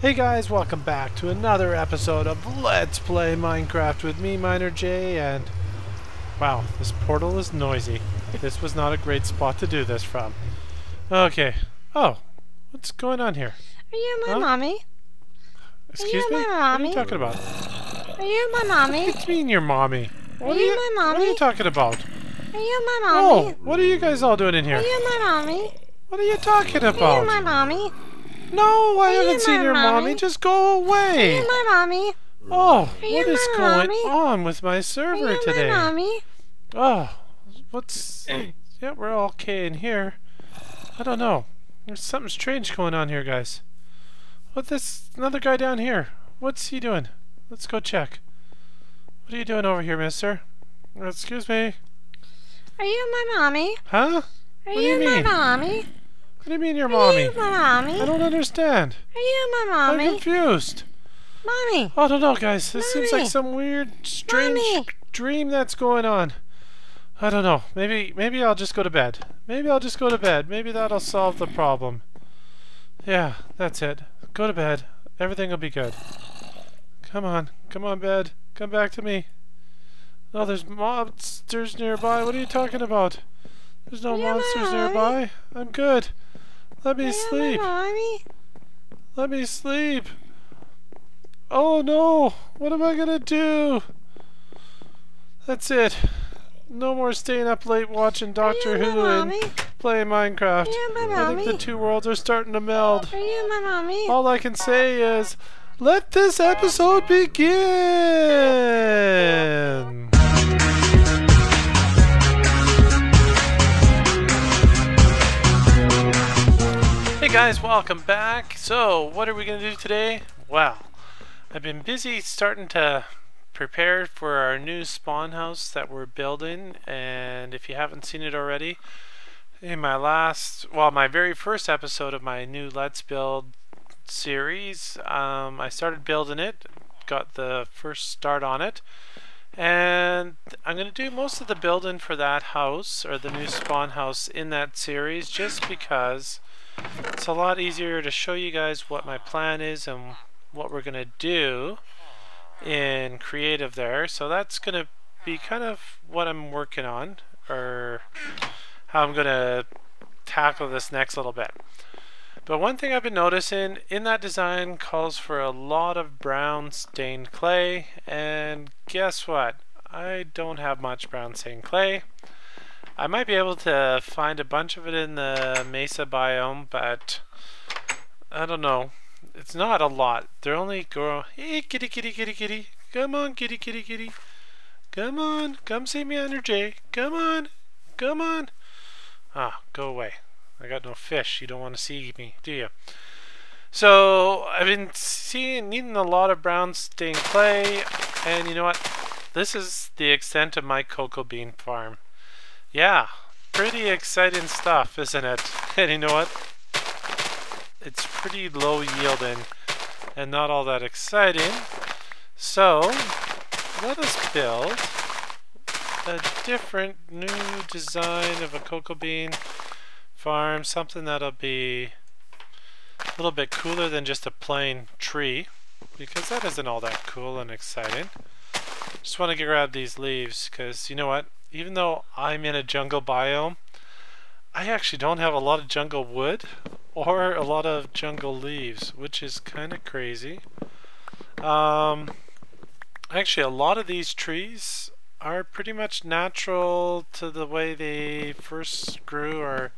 Hey guys, welcome back to another episode of Let's Play Minecraft with me, Miner J, and wow, this portal is noisy. This was not a great spot to do this from. Okay. Oh, what's going on here? Are you my mommy? Excuse me? my What are you mommy? talking about? Are you my mommy? What do you mean your mommy? Are you my What are mommy? you talking about? Are you my Oh, mommy? what are you guys all doing in here? Are you my mommy? What are you talking Are about? you my mommy? No, I Are you haven't seen my your mommy. mommy? Just go Are away. you my mommy? Oh, Are you what is my going mommy? on with my Are server you today? my mommy? Oh, what's... Yeah, we're all okay in here. I don't know. There's something strange going on here, guys. What this... Another guy down here. What's he doing? Let's go check. What are you doing over here, mister? Excuse me. Are you my mommy? Huh? Are What do you you my mean? mommy? What do you mean your Are mommy? you my mommy? I don't understand. Are you my I'm mommy? confused. Mommy! I don't know, guys. This seems like Mommy. some weird, strange Mommy. dream that's going on. I don't know. Maybe I'll just go to bed. Maybe I'll just go to bed. Maybe that'll solve the problem. Yeah, that's it. Go to bed. Everything will be good. Come on. Come on, bed. Come back to me. Oh, there's monsters nearby. What are you talking about? There's no Are you my monsters mommy? nearby. I'm good. Let me Are you sleep. my mommy? Let me sleep. Oh no! What am I gonna do? That's it. No more staying up late watching Doctor Are you my Who and mommy? playing Minecraft. Are you my I think the mommy? two worlds are starting to meld. Are you my mommy? All I can say is, let this episode begin! Hey guys, welcome back. So, what are we going to do today? Well, I've been busy starting to prepare for our new spawn house that we're building, and if you haven't seen it already, in my very first episode of my new Let's Build series, I started building it, got the first start on it, and I'm going to do most of the building for that house, or the new spawn house in that series, just because it's a lot easier to show you guys what my plan is and what we're going to do in creative there. So that's going to be kind of what I'm working on, or how I'm going to tackle this next little bit. But one thing I've been noticing in that design calls for a lot of brown stained clay, and guess what? I don't have much brown stained clay. I might be able to find a bunch of it in the mesa biome, but I don't know. It's not a lot. They're only grow. Hey, kitty, kitty, kitty, kitty. Come on, kitty, kitty, kitty. Come on. Come see me under J. Come on. Come on. Ah, go away. I got no fish. You don't want to see me, do you? So, I've been needing a lot of brown stained clay, and you know what? This is the extent of my cocoa bean farm. Yeah, pretty exciting stuff, isn't it? And you know what? It's pretty low yielding and not all that exciting. So, let us build a different new design of a cocoa bean farm, something that'll be a little bit cooler than just a plain tree, because that isn't all that cool and exciting. Just want to grab these leaves, because you know what? Even though I'm in a jungle biome, I actually don't have a lot of jungle wood or a lot of jungle leaves, which is kind of crazy. Actually, a lot of these trees are pretty much natural to the way they first grew or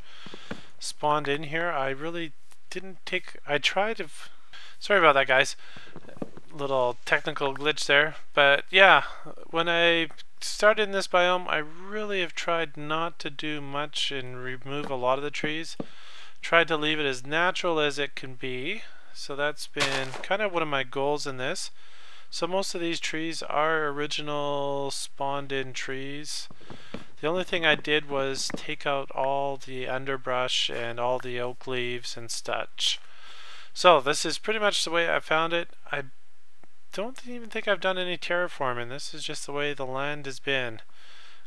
spawned in here. I really didn't take... Sorry about that, guys. Little technical glitch there. But yeah, when I started in this biome, I really have tried not to do much and remove a lot of the trees. Tried to leave it as natural as it can be. So that's been kind of one of my goals in this. So most of these trees are original spawned in trees. The only thing I did was take out all the underbrush and all the oak leaves and such. So this is pretty much the way I found it. I don't even think I've done any terraforming. This is just the way the land has been.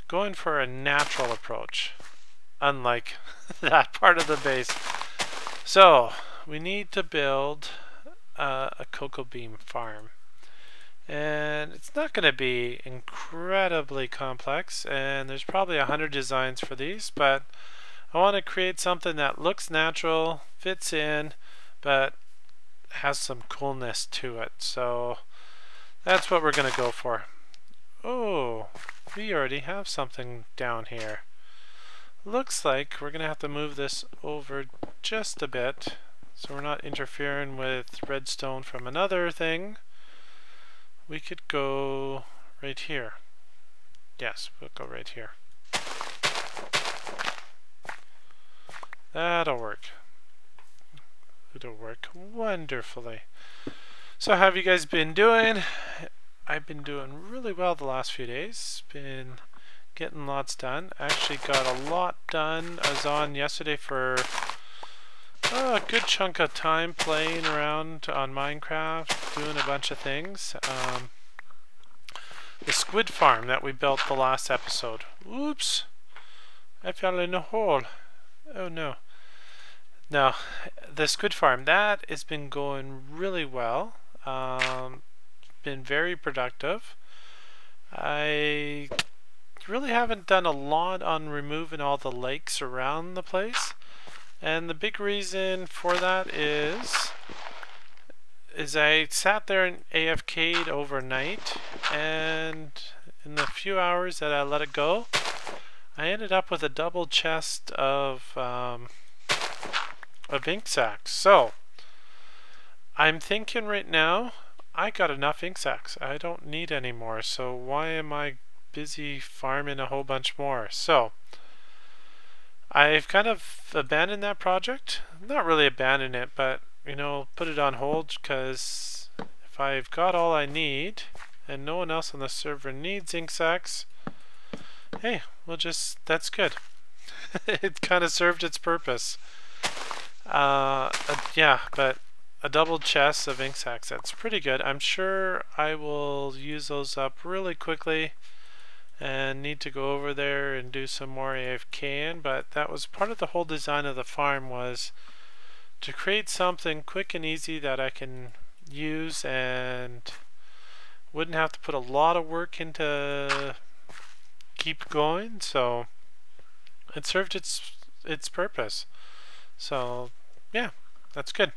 Going for a natural approach, unlike that part of the base. So we need to build a cocoa bean farm. And it's not going to be incredibly complex, and there's probably 100 designs for these, but I want to create something that looks natural, fits in, but has some coolness to it. So that's what we're going to go for. Oh, we already have something down here. Looks like we're going to have to move this over just a bit so we're not interfering with redstone from another thing. We could go right here. Yes, we'll go right here. That'll work. It'll work wonderfully. So how have you guys been doing? I've been doing really well the last few days. Been getting lots done. Actually got a lot done. I was on yesterday for a good chunk of time playing around on Minecraft, doing a bunch of things. The squid farm that we built the last episode. Oops! I fell in a hole. Oh no. No, the squid farm, that has been going really well. Been very productive. I really haven't done a lot on removing all the lakes around the place, and the big reason for that is I sat there and AFK'd overnight, and in the few hours that I let it go, I ended up with a double chest of ink sacs. So I'm thinking right now I got enough ink sacs. I don't need any more, so why am I busy farming a whole bunch more? So I've kind of abandoned that project. Not really abandoned it, but you know, put it on hold, because if I've got all I need and no one else on the server needs ink sacs, hey, we'll just, that's good. It kind of served its purpose. Yeah, but a double chest of ink sacs, that's pretty good. I'm sure I will use those up really quickly and need to go over there and do some more AFKing, but that was part of the whole design of the farm, was to create something quick and easy that I can use and wouldn't have to put a lot of work into keep going. So it served its purpose. So yeah, that's good.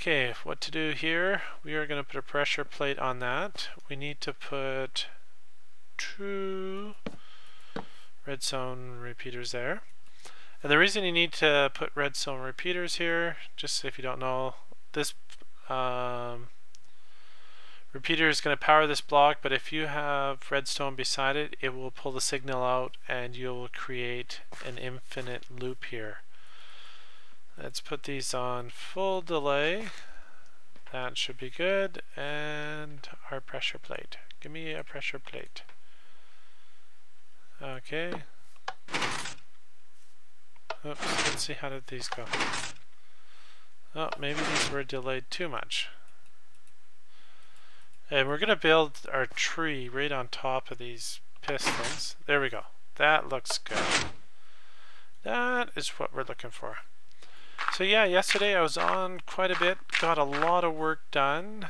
Okay, what to do here? We are going to put a pressure plate on that. We need to put 2 redstone repeaters there. And the reason you need to put redstone repeaters here, just if you don't know, this repeater is going to power this block, but if you have redstone beside it, it will pull the signal out and you'll create an infinite loop here. Let's put these on full delay. That should be good. And our pressure plate. Give me a pressure plate. Okay. Oops, let's see, how did these go? Oh, maybe these were delayed too much. And we're going to build our tree right on top of these pistons. There we go. That looks good. That is what we're looking for. So yeah, yesterday I was on quite a bit, got a lot of work done,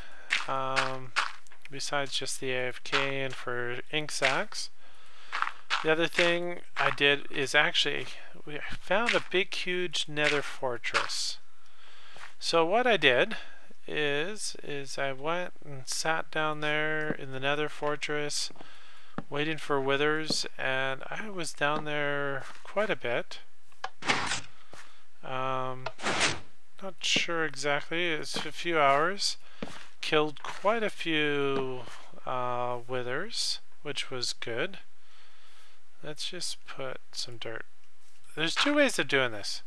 besides just the AFK and for ink sacs. The other thing I did is actually, we found a big huge nether fortress. So what I did is I went and sat down there in the nether fortress waiting for withers, and I was down there quite a bit. Not sure exactly, it's a few hours. Killed quite a few withers, which was good. Let's just put some dirt. There's 2 ways of doing this.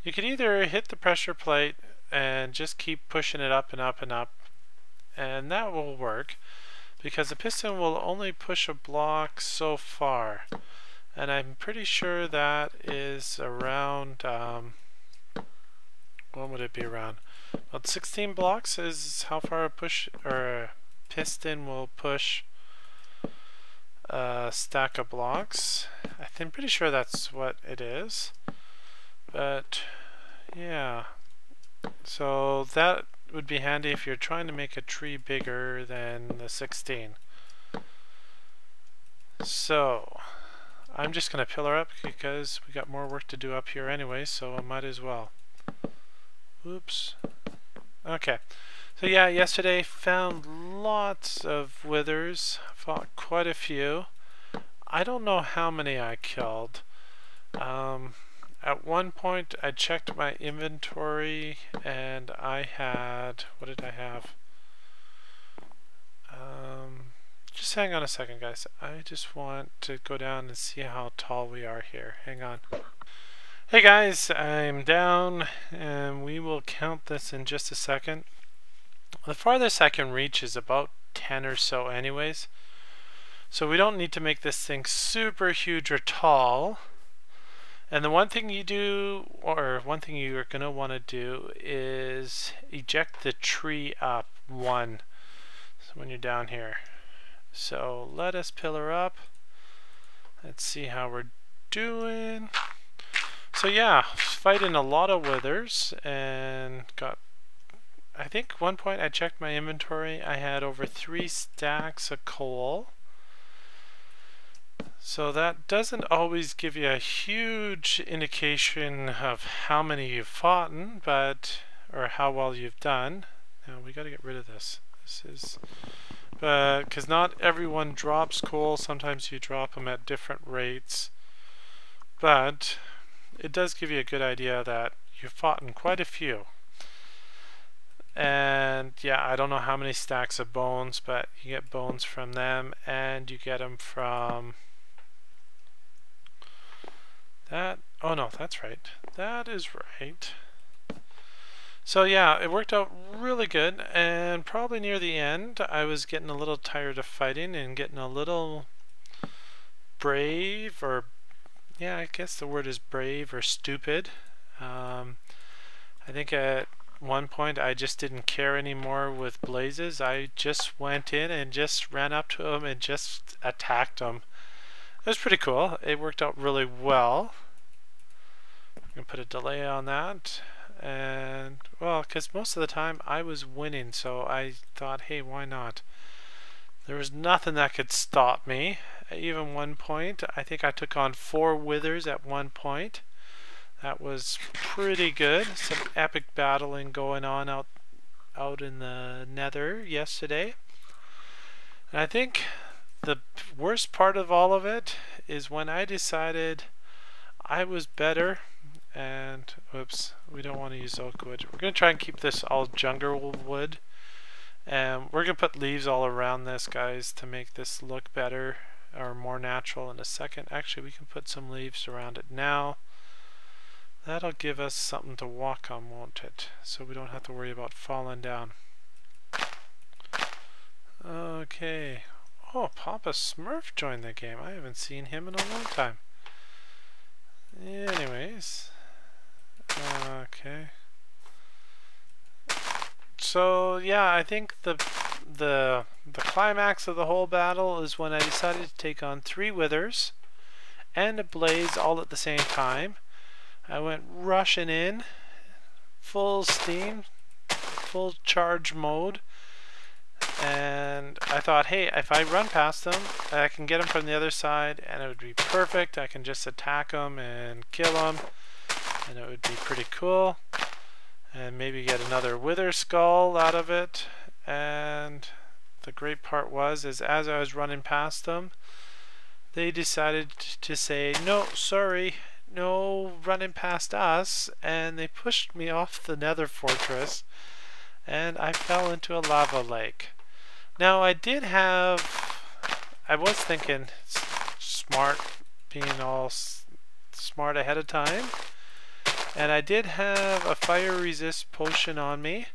You can either hit the pressure plate and just keep pushing it up and up and up, and that will work because the piston will only push a block so far, and I'm pretty sure that is around what would it be around? About 16 blocks is how far a push or a piston will push a stack of blocks. I'm pretty sure that's what it is. But yeah, so that would be handy if you're trying to make a tree bigger than the 16. So I'm just going to pillar up because we got more work to do up here anyway, so I might as well. Oops. Okay. So yeah, yesterday found lots of withers, fought quite a few. I don't know how many I killed. At one point I checked my inventory and I had, what did I have? Just hang on a second, guys. I just want to go down and see how tall we are here. Hang on. Hey guys, I'm down and we will count this in just a second. The farthest I can reach is about 10 or so anyways. So we don't need to make this thing super huge or tall. And the one thing you do, or one thing you're going to want to do, is eject the tree up one when you're down here. So let us pillar up. Let's see how we're doing. So yeah, fighting a lot of withers and got, I think one point I checked my inventory, I had over 3 stacks of coal. So that doesn't always give you a huge indication of how many you've fought, but, or how well you've done. Now we got to get rid of this. This is, because not everyone drops coal. Sometimes you drop them at different rates, but it does give you a good idea that you've fought in quite a few. And yeah, I don't know how many stacks of bones, but you get bones from them, and you get them from that. Oh no, that's right. That is right. So yeah, it worked out really good, and probably near the end I was getting a little tired of fighting and getting a little brave, or yeah, I guess the word is brave or stupid. I think at one point I just didn't care anymore with blazes. I just went in and just ran up to them and just attacked them. It was pretty cool. It worked out really well. I'm going to put a delay on that. And well, because most of the time I was winning, so I thought, hey, why not? There was nothing that could stop me. Even one point, I think I took on 4 withers at one point. That was pretty good. Some epic battling going on out in the nether yesterday. And I think the worst part of all of it is when I decided I was better. And oops, we don't want to use oak wood. We're going to try and keep this all jungle wood. And we're going to put leaves all around this, guys, to make this look better or more natural in a second. Actually, we can put some leaves around it now. That'll give us something to walk on, won't it? So we don't have to worry about falling down. Okay. Oh, Papa Smurf joined the game. I haven't seen him in a long time. Anyways. Okay. So yeah, I think the climax of the whole battle is when I decided to take on 3 withers and a blaze all at the same time. I went rushing in, full steam, full charge mode, and I thought, hey, if I run past them, I can get them from the other side, and it would be perfect. I can just attack them and kill them, and it would be pretty cool, and maybe get another wither skull out of it. And the great part was, is as I was running past them, they decided to say, no, sorry, no running past us, and they pushed me off the nether fortress, and I fell into a lava lake. Now I was thinking smart, being all smart ahead of time, and I did have a fire resist potion on me.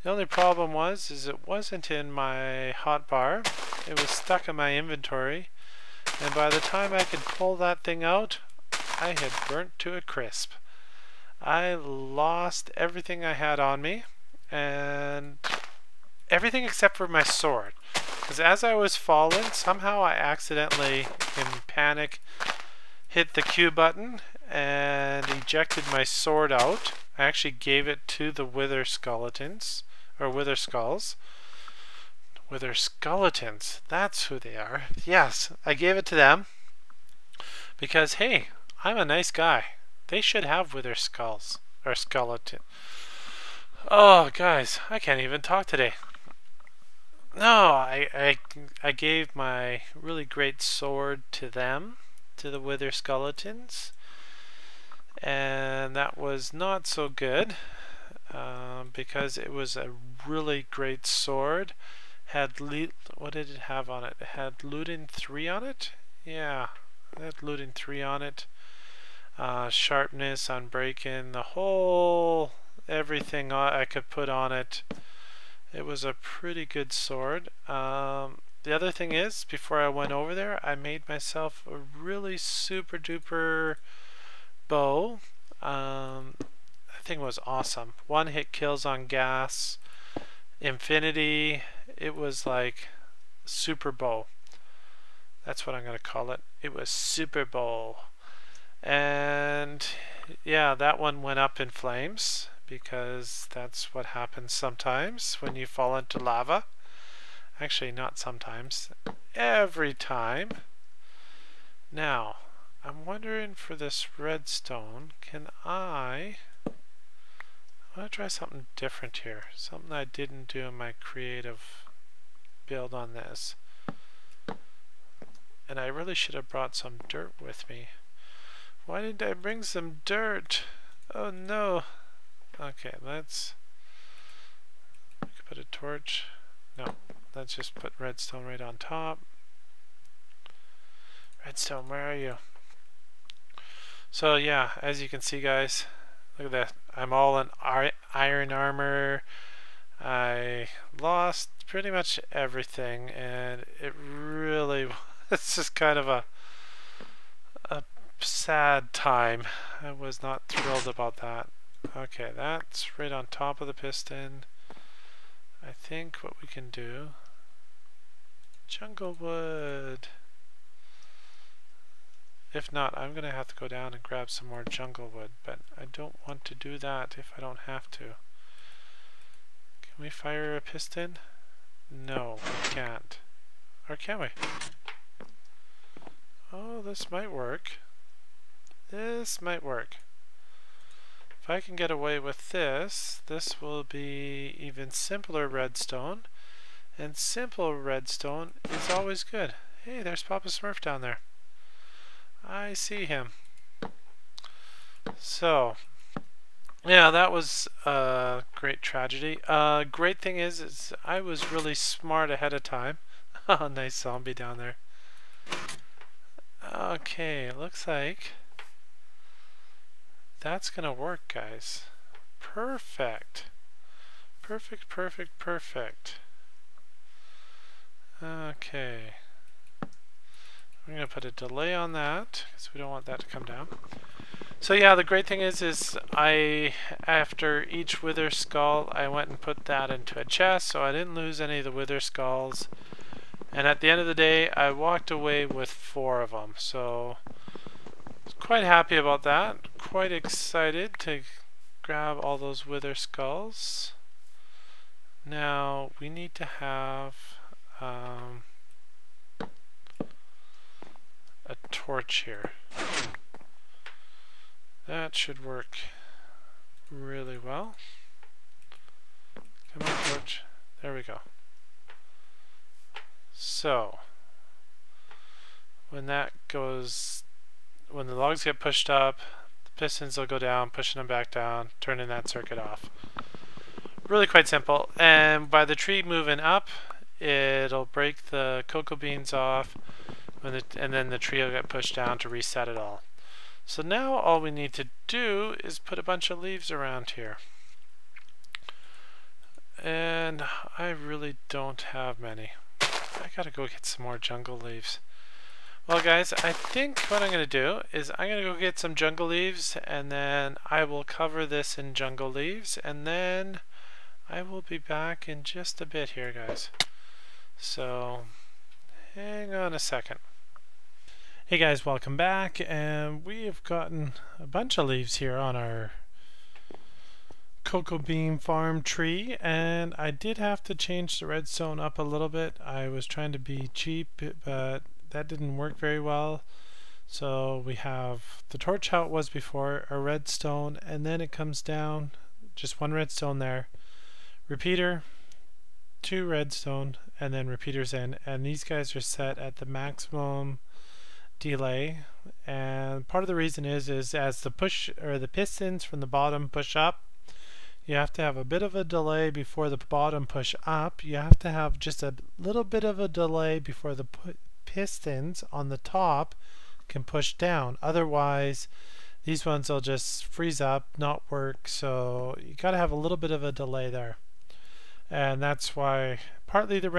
The only problem was, is it wasn't in my hotbar. It was stuck in my inventory, and by the time I could pull that thing out, I had burnt to a crisp. I lost everything I had on me, and everything except for my sword. Because as I was falling, somehow I accidentally, in panic, hit the Q button and ejected my sword out. I actually gave it to the wither skeletons, or wither skulls. Wither skeletons, that's who they are. Yes, I gave it to them because, hey, I'm a nice guy. They should have wither skulls or skeleton. Oh, guys, I can't even talk today. No, I gave my really great sword to them, to the wither skeletons, and that was not so good because it was a really great sword. What did it have on it? It had looting 3 on it. Yeah, it had looting 3 on it. Sharpness, unbreaking, the whole everything I could put on it. It was a pretty good sword. The other thing is, before I went over there, I made myself a really super duper bow. That thing was awesome. 1-hit kills on gas, infinity. It was like super bow. That's what I'm going to call it. It was super bow. And yeah, that one went up in flames because that's what happens sometimes when you fall into lava. Actually, not sometimes. Every time. Now, I'm wondering for this redstone, I want to try something different here. Something I didn't do in my creative build on this. And I really should have brought some dirt with me. Why didn't I bring some dirt? Oh no. Okay, let's put a torch. No, let's just put redstone right on top. Redstone, where are you? So yeah, as you can see, guys, look at that. I'm all in iron armor. I lost pretty much everything, and it really it's just kind of a sad time. I was not thrilled about that. Okay, that's right on top of the piston. I think what we can do, jungle wood. If not, I'm gonna have to go down and grab some more jungle wood, but I don't want to do that if I don't have to. Can we fire a piston? No, we can't. Or can we? Oh, this might work. This might work. If I can get away with this, this will be even simpler redstone. And simple redstone is always good. Hey, there's Papa Smurf down there. I see him. So, yeah, that was a great tragedy. Great thing is I was really smart ahead of time. Oh, nice zombie down there. Okay, looks like that's gonna work, guys. Perfect. Perfect, perfect, perfect. Okay. I'm gonna put a delay on that because we don't want that to come down. So yeah, the great thing is after each wither skull, I went and put that into a chest, so I didn't lose any of the wither skulls. And at the end of the day, I walked away with 4 of them. So I was quite happy about that. Quite excited to grab all those wither skulls. Now we need to have a torch here. That should work really well. Come on, torch. There we go. So when the logs get pushed up, the pistons will go down, pushing them back down, turning that circuit off. Really quite simple. And by the tree moving up, it'll break the cocoa beans off, and then the tree will get pushed down to reset it all. So now all we need to do is put a bunch of leaves around here. And I really don't have many. I gotta go get some more jungle leaves. Well guys, I think what I'm gonna do is I'm gonna go get some jungle leaves, and then I will cover this in jungle leaves, and then I will be back in just a bit here, guys. So hang on a second. Hey guys, welcome back, and we have gotten a bunch of leaves here on our cocoa bean farm tree, and I did have to change the redstone up a little bit. I was trying to be cheap, but that didn't work very well. So we have the torch how it was before, a redstone, and then it comes down, just one redstone there, repeater, two redstone, and then repeaters in, and these guys are set at the maximum delay. And part of the reason is as the push or the pistons from the bottom push up, you have to have a bit of a delay before the bottom push up. You have to have just a little bit of a delay before the pistons on the top can push down. Otherwise, these ones will just freeze up, not work. So you got to have a little bit of a delay there. And that's why partly the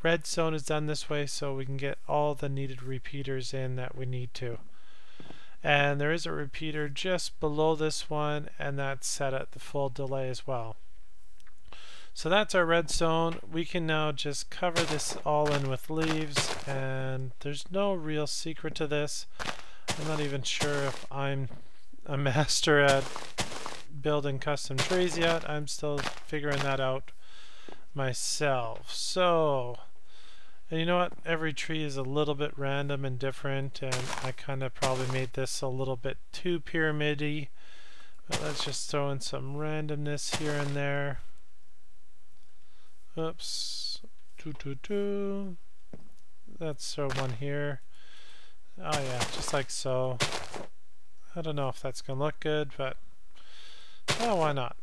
redstone is done this way, so we can get all the needed repeaters in that we need to. And there is a repeater just below this one, and that's set at the full delay as well. So that's our redstone. We can now just cover this all in with leaves, and there's no real secret to this. I'm not even sure if I'm a master at building custom trees yet. I'm still figuring that out myself. So, and you know what? Every tree is a little bit random and different, and I kind of probably made this a little bit too pyramid-y. But let's just throw in some randomness here and there. Oops. Let's throw one here. Oh yeah, just like so. I don't know if that's gonna look good, but oh, why not?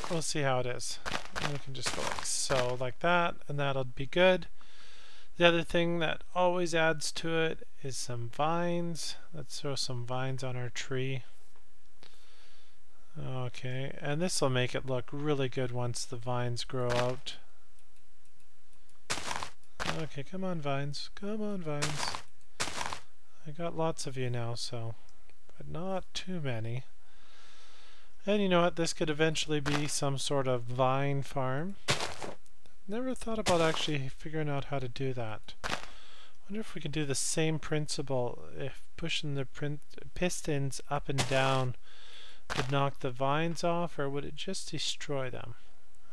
We'll see how it is. And we can just go like so, like that, and that'll be good. The other thing that always adds to it is some vines. Let's throw some vines on our tree. Okay, and this will make it look really good once the vines grow out. Okay, come on vines, come on vines. I got lots of you now, so, but not too many. And you know what, this could eventually be some sort of vine farm. Never thought about actually figuring out how to do that. Wonder if we can do the same principle if pushing the pistons up and down would knock the vines off, or would it just destroy them?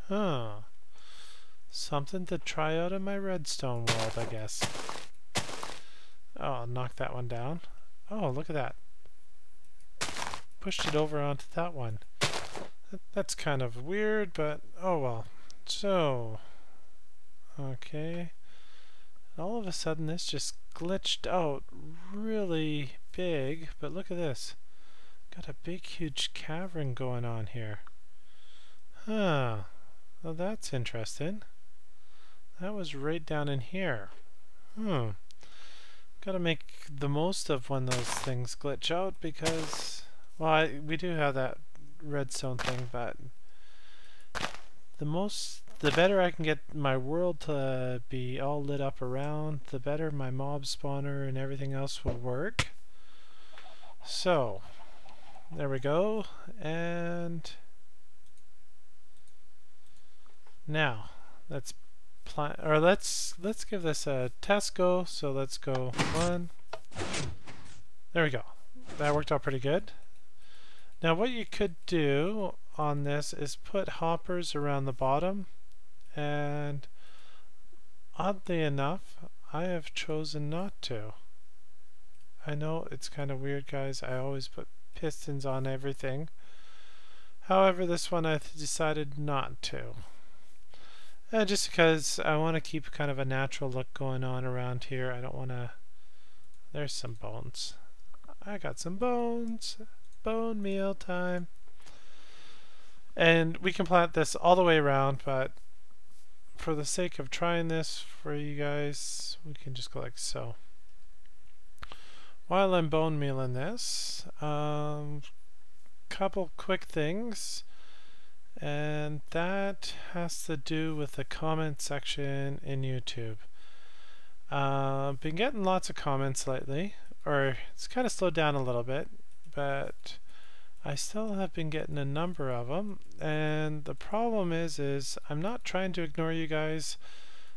Huh. Something to try out in my redstone world, I guess. Oh, I'll knock that one down. Oh, look at that. Pushed it over onto that one. That's kind of weird, but oh well. So, okay. All of a sudden this just glitched out really big, but look at this. Got a big huge cavern going on here. Huh. Well, that's interesting. That was right down in here. Gotta make the most of when those things glitch out, because well, we do have that redstone thing, but the better I can get my world to be all lit up around, the better my mob spawner and everything else will work. So there we go, and now let's give this a test go. So let's go 1. There we go. That worked out pretty good. Now what you could do on this is put hoppers around the bottom, and oddly enough I have chosen not to. I know it's kind of weird, guys. I always put pistons on everything. However, this one I decided not to. Just because I want to keep kind of a natural look going on around here. I don't want to... There's some bones. I got some bones. Bone meal time. And we can plant this all the way around, but for the sake of trying this for you guys, we can just go like so. While I'm bone mealing this, couple quick things, and that has to do with the comment section in YouTube. Been getting lots of comments lately, or it's kind of slowed down a little bit, but I still have been getting a number of them, and the problem is I'm not trying to ignore you guys.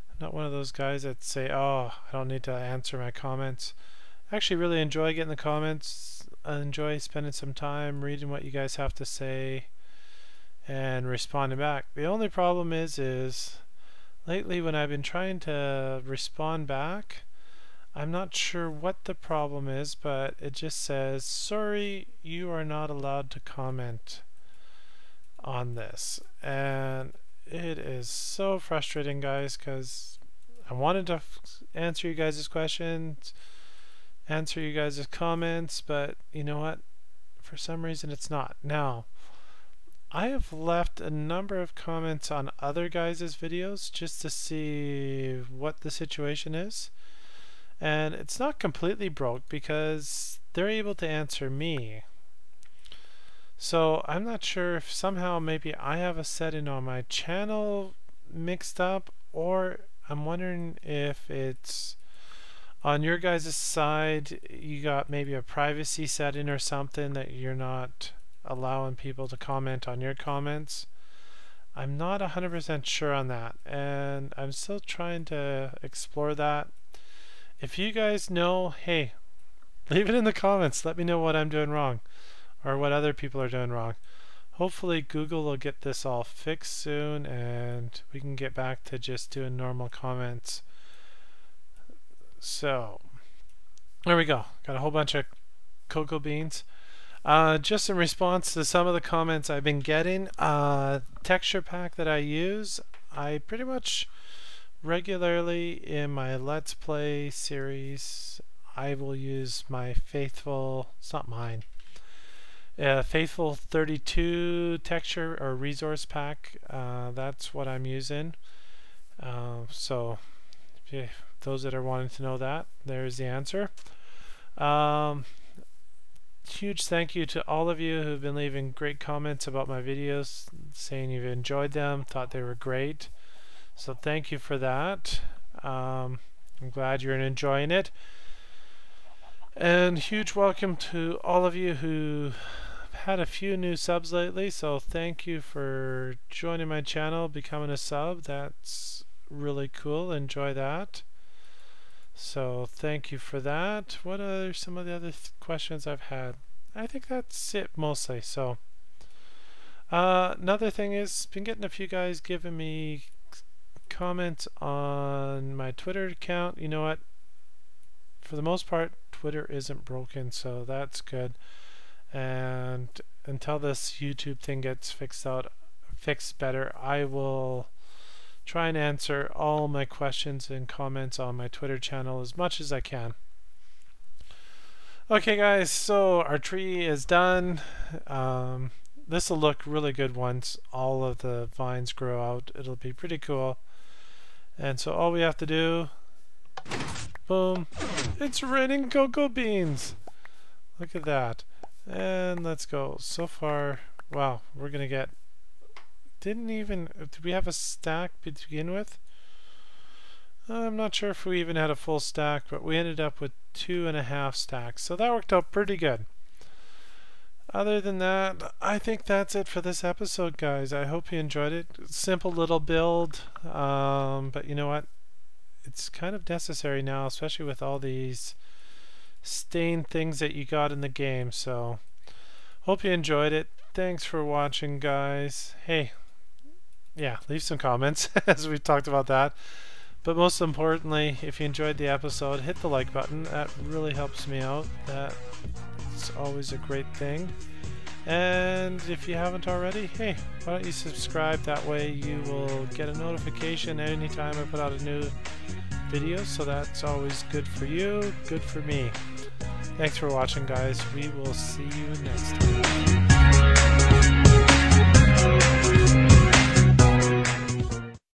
I'm not one of those guys that say, oh, I don't need to answer my comments. I actually really enjoy getting the comments. I enjoy spending some time reading what you guys have to say, and responding back. The only problem is lately when I've been trying to respond back, I'm not sure what the problem is, but it just says, sorry, you are not allowed to comment on this. And it is so frustrating, guys, because I wanted to answer you guys' questions, answer you guys' comments, but you know what? For some reason it's not. Now, I have left a number of comments on other guys' videos just to see what the situation is. And it's not completely broke because they're able to answer me. So I'm not sure if somehow maybe I have a setting on my channel mixed up, or I'm wondering if it's on your guys' side you got maybe a privacy setting or something that you're not allowing people to comment on your comments. I'm not 100% sure on that, and I'm still trying to explore that. If you guys know, hey, leave it in the comments. Let me know what I'm doing wrong or what other people are doing wrong. Hopefully Google will get this all fixed soon and we can get back to just doing normal comments. So there we go. Got a whole bunch of cocoa beans. Just in response to some of the comments I've been getting, texture pack that I use, I pretty much regularly in my Let's Play series, I will use my Faithful, it's not mine, Faithful 32 texture or resource pack. That's what I'm using. So those that are wanting to know that, there's the answer. Huge thank you to all of you who've been leaving great comments about my videos, saying you've enjoyed them, thought they were great. So thank you for that. I'm glad you're enjoying it. And huge welcome to all of you who had a few new subs lately. So thank you for joining my channel, becoming a sub. That's really cool. Enjoy that. So thank you for that. What are some of the other questions I've had? I think that's it mostly. So another thing is, been getting a few guys giving me comments on my Twitter account. You know what? For the most part, Twitter isn't broken, so that's good. And until this YouTube thing gets fixed better, I will try and answer all my questions and comments on my Twitter channel as much as I can. Okay guys, so our tree is done. This will look really good once all of the vines grow out. It'll be pretty cool. And so all we have to do, boom, it's raining cocoa beans. Look at that. And let's go. So far, wow, we're gonna get, did we have a stack to begin with? I'm not sure if we even had a full stack, but we ended up with 2.5 stacks. So that worked out pretty good. Other than that, I think that's it for this episode, guys. I hope you enjoyed it. Simple little build, but you know what? It's kind of necessary now, especially with all these stain things that you got in the game. So, hope you enjoyed it. Thanks for watching, guys. Hey, yeah, leave some comments as we talked about that. But most importantly, if you enjoyed the episode, hit the like button. That really helps me out. That's always a great thing. And if you haven't already, hey, why don't you subscribe? That way you will get a notification anytime I put out a new video. So that's always good for you, good for me. Thanks for watching, guys. We will see you next time.